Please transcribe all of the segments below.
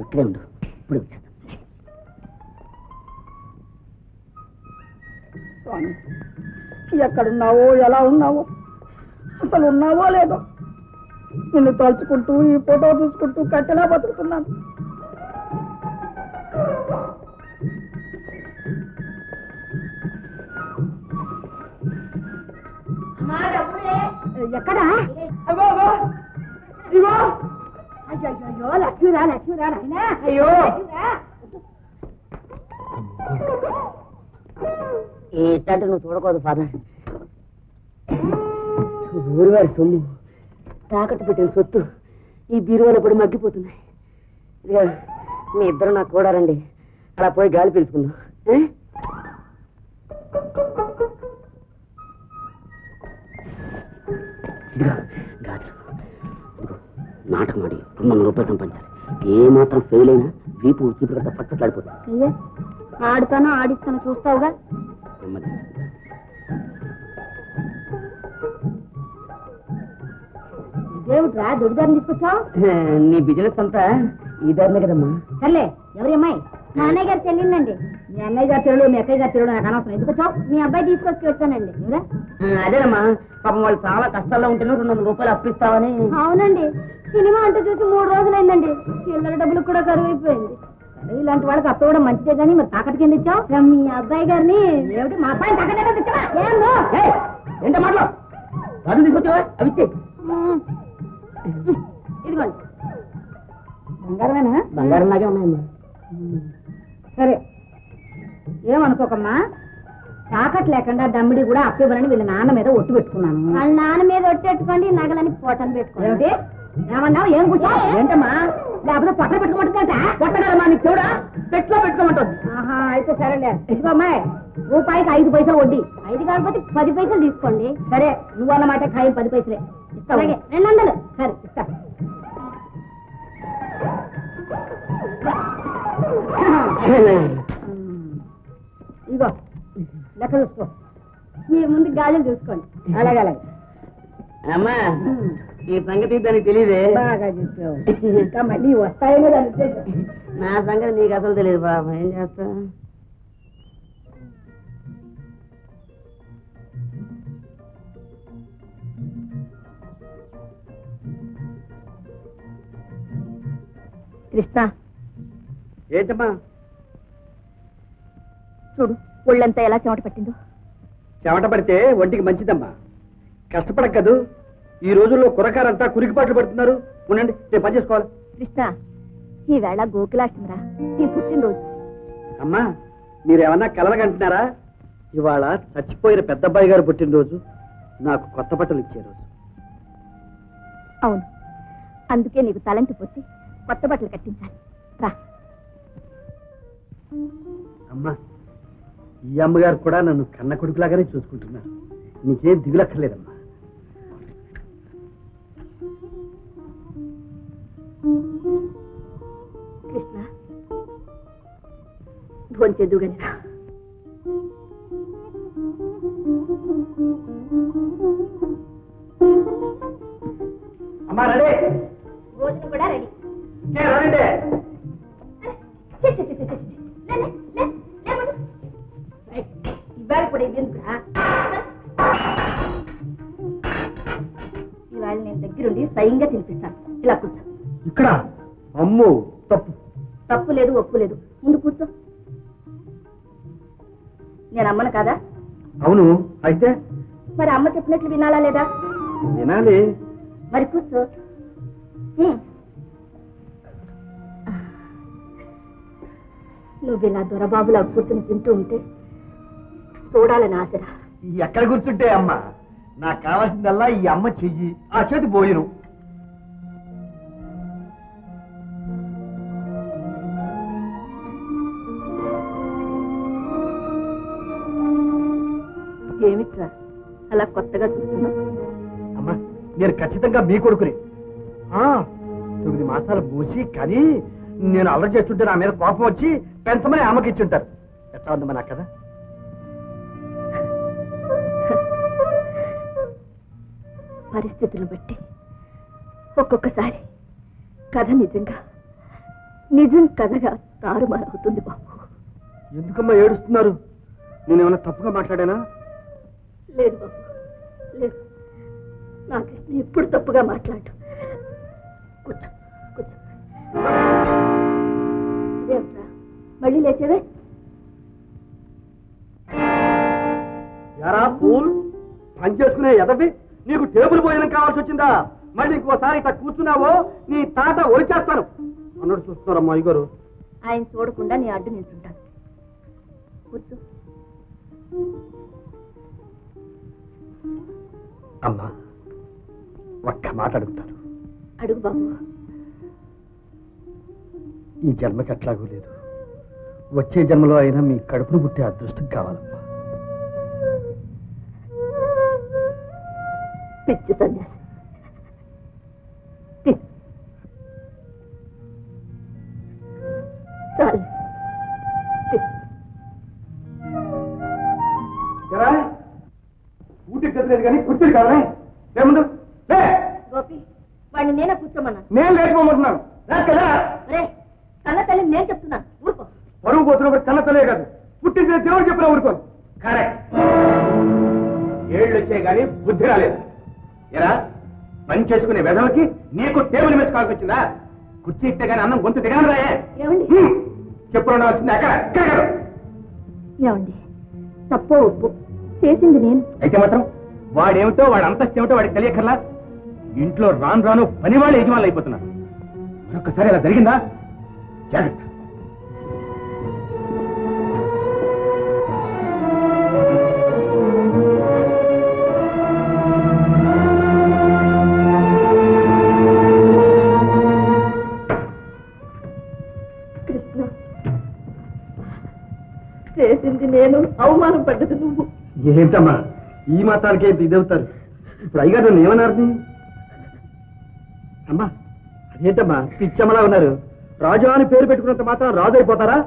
ఇక్కడే ఉండు, ఇప్పుడు స్వామి, ఎక్కడున్నావో ఎలా ఉన్నావో, అసలు ఉన్నావో లేదో, నిన్ను తలుచుకుంటూ ఈ ఫోటో చూసుకుంటూ కట్టెలా బతుకుతున్నాను. ఎక్కడా? ఇగో అయ్యో లక్ష్మిరా లక్ష్మిరా నాయనా. అయ్యో ఏంటంటే నువ్వు చూడకూడదు ఫాదర్. ఊరివారి సొమ్ము, తాకట్టు పెట్టిన సొత్తు ఈ బీరువాలో పడి మగ్గిపోతున్నాయి. ఇదిగా మీ ఇద్దరు నాకు కూడా రండి, అలా పోయి గాలి పీల్చుకుందాం. ఇదిగా గాజులు, ఇదిగో నాటకం ఆడి 200 రూపాయలు సంపాదించాలి. ఏమాత్రం ఫెయిల్ అయినా వీపు చీపురు కట్ట పట్టుపట్లాడిపోతుంది. ఆడుతానో ఆడిస్తానో చూస్తావుగా. దేవుడ్రా దొడిదారిని తీసుకొచ్చావు. నీ బిజినెస్ అంతా ఈ దారినే కదమ్మా. సర్లే, ఎవరి అమ్మాయి? మా అన్నయ్య గారు చెల్లిందండి. మీ అన్నయ్య గారు చెల్లెలు, మీ అక్కయ్య గారు చెల్లెలు నాకు అనవసరం. ఎందుకు వచ్చావు? మీ అబ్బాయి తీసుకొచ్చి వచ్చానండి. అదేనమ్మా, పాపం వాళ్ళు చాలా కష్టాల్లో ఉంటేనే 200 రూపాయలు అప్పిస్తావని. అవునండి, సినిమా అంటూ చూసి 3 రోజులైందండి. చిల్లర డబ్బులు కూడా కరువు అయిపోయింది. సరే, ఇలాంటి వాళ్ళకి అప్పు కూడా మంచిదే కానీ మరి తాకట్టు కింద ఇచ్చావు. మీ అబ్బాయి గారిని ఏమిటి మా అబ్బాయిని తాకట్టు ఇచ్చావా? ఏంటో మాటలో రాజు తీసుకొచ్చావా? అవి ఇచ్చే. ఇదిగోండి, బంగారమేనా? బంగారం లాగే ఉన్నాయమ్మా. సరే, ఏమనుకోకమ్మా. తాకట్టు లేకుండా దమ్మిడి కూడా అప్పివ్వరని వీళ్ళ నాన్న మీద ఒట్టు పెట్టుకున్నాను. వాళ్ళ నాన్న మీద ఒట్టు పెట్టుకోండి, నగలని పోటని పెట్టుకోండి. ఏమన్నావు? ఏం కూర్చో? ఏంటమ్మా, లేకపోతే పక్కన పెట్టుకోమంటుందంట. కొట్టగలమ్మా, నీకు చూడా పెట్లో పెట్టుకోమంటుంది. ఆహా, అయితే సరేలే. ఇదిగో అమ్మాయి, రూపాయికి 5 పైసలు వడ్డీ. 5 కాకపోతే 10 పైసలు తీసుకోండి. సరే, నువ్వు అన్నమాట ఖాయం 10 పైసలే ఇస్తా. అలాగే 200. సరే, ఇస్తా. ఇగో లెక్క చూసుకో. మీరు ముందు గాజులు చూసుకోండి. అలాగే అలాగే. అమ్మా, ఈ సంగతి దానికి తెలియదే. బాగా చెప్పావు. ఇంకా మళ్ళీ వస్తాయేమో దాని ఉద్దేశం. నా సంగతి నీకు అసలు తెలియదు బాబా. ఏం చేస్తా? కృష్ణ, ఏంటమ్మా? చూడు ఒళ్ళంతా ఎలా చెమట పట్టిందో. చెమట పడితే ఒంటికి మంచిదమ్మా. కష్టపడక్కదు. ఈ రోజుల్లో కురకారంతా కురికిపాట్లు పడుతున్నారు. ఉండండి, నేను పని చేసుకోవాలి. కృష్ణ, ఈవేళ గోకులాష్టమిరా, నీ పుట్టినరోజు. అమ్మా, మీరేమన్నా కలలుగంటున్నారా? ఇవాళ చచ్చిపోయిన పెద్దబ్బాయి గారు పుట్టినరోజు, నాకు కొత్త బట్టలు ఇచ్చే రోజు. అవును, అందుకే నీకు తలంటి పోసి కొత్త బట్టలు కట్టించాలి. రా. అమ్మా, ఈ అమ్మగారు కూడా నన్ను కన్న కొడుకులాగానే చూసుకుంటున్నారు. నీకేం దిగులక్కర్లేదమ్మా. కృష్ణ, భోంచేద్దుగాని రా. అమ్మా, రెడీ. భోజనం కూడా రెడీ. రండి. ఇవాళ కూడా ఇవ్వనుకురా. ఇవాళ నేను దగ్గరుండి స్వయంగా తినిపిస్తాను. ఇలా కూర్చో. ఇక్కడ? అమ్మో, తప్పు. తప్పు లేదు, ఒప్పు లేదు. ముందు కూర్చో. నేను అమ్మను కాదా? అవును. అయితే మరి అమ్మ చెప్పినట్లు వినాలా లేదా? వినాలి. మరి కూర్చో. నువ్వు ఇలా దొరబాబులా కూర్చొని తింటూ ఉంటే చూడాలని ఆశరా. ఎక్కడ కూర్చుంటే అమ్మ? నాకు కావాల్సిందల్లా ఈ అమ్మ చెయ్యి, ఆ చేతి పోయిను. ఏమిట్రా అలా కొత్తగా చూస్తున్నా? అమ్మా, నేను ఖచ్చితంగా మీ కొడుకుని. 9 మాసాలు మూసి కానీ నేను అల్లరి చేస్తుంటే నా మీద కోపం వచ్చి పెంచమని అమ్మకి ఇచ్చుంటారు. ఎట్లా ఉందమ్మా నా కదా? పరిస్థితులను బట్టి ఒక్కొక్కసారి కథ నిజం కథగా తారుమారవుతుంది బాబు. ఎందుకమ్మా ఏడుస్తున్నారు? నేనేమన్నా తప్పుగా మాట్లాడానా? లేదు బాబు, లేదు. నా కృష్ణ ఎప్పుడు తప్పుగా మాట్లాడు. కూర్చో కూర్చో. అదేమిట్రా మళ్ళీ లేచేవే? యారా పూల్ పని చేసుకునే ఎదవి, నీకు టేబుల్ భోజనం కావాల్సి వచ్చిందా? మళ్ళీ ఇంకోసారి ఇట్లా కూర్చున్నావో నీ తాట ఒలిచేస్తాను అన్నట్టు చూస్తున్నారమ్మా అయ్యగారు. ఆయన చూడకుండా నీ అడ్డు నిల్చుంటాను. కూర్చో. అమ్మా ఒక్క మాట అడుగుతాను. అడుగు బాబు. ఈ జన్మకి అట్లాగూ లేదు, వచ్చే జన్మలో అయినా మీ కడుపును పుట్టే అదృష్టం కావాలమ్మా. పిచ్చి సన్యాసి. చాలు. ఊటి కదలేదు కానీ కూర్చొని కాదనే ఏముందు. గోపి వాడిని నేనే కూర్చోమన్నా. నేను లేకపోతున్నాను. కన్న తల్లి నేను చెప్తున్నాను, ఊరుకో. పరువు పోతున్నప్పుడు కన్న తల్లే కాదు, పుట్టించిన దేవుడు చెప్పినా ఊరుకోను. కరెక్ట్. ఏళ్ళు వచ్చాయి కానీ బుద్ధి రాలేదు. ఎరా పని చేసుకునే వెధవకి నీకు టేబుల్ మీద కాల్సి వచ్చిందా? కుర్చీ ఇస్తే కానీ అన్నం గొంతు దిగాను రాయే. ఏమండి చెప్పుడు ఉండవలసింది అక్కడ. ఏమండి తప్పో ఒప్పు చేసింది నేను. అయితే మాత్రం వాడేమిటో వాడి అంతస్తు ఏమిటో వాడికి తెలియకర్లా. ఇంట్లో రాను రాను పని వాళ్ళు యజమానులు అయిపోతున్నారు. మరొకసారి అలా జరిగిందా జాగ్రత్త. కృష్ణ చేసింది నేను, అవమానం పడ్డది నువ్వు. ఏంటమ్మా ఈ మాత్రానికి ఏంటి ఇదవుతారు? ఇప్పుడు అయ్యగారు నన్ను ఏమన్నారు? అమ్మా అదేంటమ్మా పిచ్చమ్మలా ఉన్నారు? రాజు అని పేరు పెట్టుకున్నంత మాత్రం రాజు అయిపోతారా?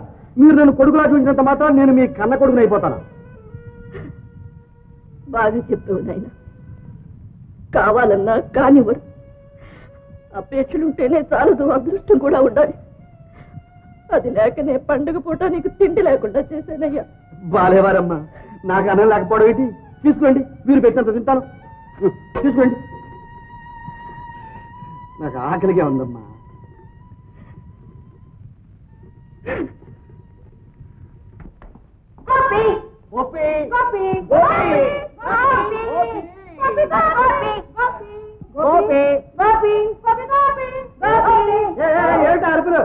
మీరు నన్ను కొడుకులా చూసినంత మాత్రం నేను మీ కన్న కొడుకుని అయిపోతానా? బాగా చెప్పావు నాయన. కావాలన్నా కానివ్వరు. అపేక్షలుంటేనే చాలదు, అదృష్టం కూడా ఉండాలి. అది లేకనే పండుగ పూట నీకు తిండి లేకుండా చేశానయ్యా. బాలేవారమ్మా, నాకు అన్నం లేకపోవడం ఏంటి? తీసుకోండి, మీరు పెట్టినంత తింటాను. తీసుకోండి. నాకు ఆకలిగా ఉందమ్మా. ఏంటి అరుపులు?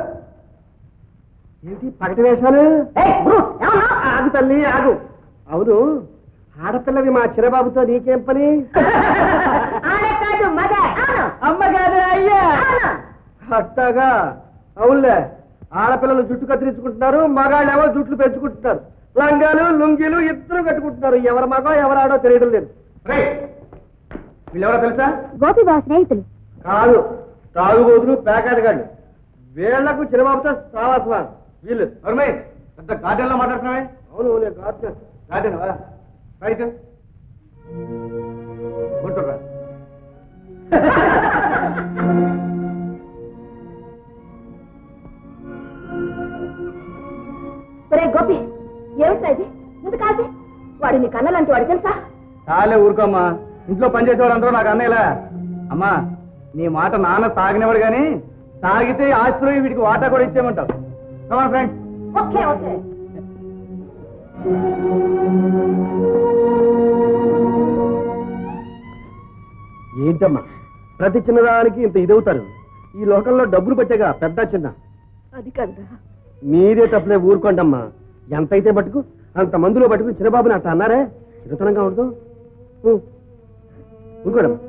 ఏంటి పగటి వేషాలు? ఆగు తల్లి ఆగు. అవును, ఆడపిల్లవి మా చిరబాబుతో నీకేం పని? అమ్మగారు అయ్యా. అట్టగా అవునులే, ఆడపిల్లలు జుట్టు కత్తిరించుకుంటున్నారు, మగాళ్ళేమో జుట్లు పెంచుకుంటున్నారు. లంగాలు లుంగీలు ఇద్దరు కట్టుకుంటున్నారు. ఎవరి మగో ఎవరాడో తెలియడం లేదు. వీళ్ళెవరో తెలుసా? గోపి బావ స్నేహితులు కాదు, తాగుబోతులు పేకాటగాళ్ళు. వీళ్లకు చిరబాబుతో సావాసమా? వీళ్ళు ఎవరమై పెద్ద గార్డెన్ లో మాట్లాడుతున్నావే? అవును నేను గార్డెన్. గార్డెన్ రైట్ ఉంటురా. గోపి ఏమిట్రా ఇది? ముందు కాల్సి. వాడు నీ కన్నలాంటి వాడు తెలుసా? చాలే ఊరుకోమ్మా, ఇంట్లో పనిచేసేవాడు అందరూ నాకు అన్నయ్యలా. అమ్మా నీ మాట నాన్న సాగినవాడు కానీ సాగితే ఆస్తిలో వీడికి వాటా కూడా ఇచ్చేయమంటావు. Come on friends. Okay okay. ఏంటమ్మా ప్రతి చిన్నదానికి ఇంత ఇదవుతారు? ఈ లోకంలో డబ్బులు పెట్టేగా పెద్ద చిన్న. అది కదరా. మీరే తప్పలే, ఊరుకోండమ్మా. ఎంతైతే పట్టుకు అంత మందులో పట్టుకుని చిన్నబాబుని అట్లా అన్నారే, చిన్నతనంగా ఉండదు. ఊరుకోడమ్మా.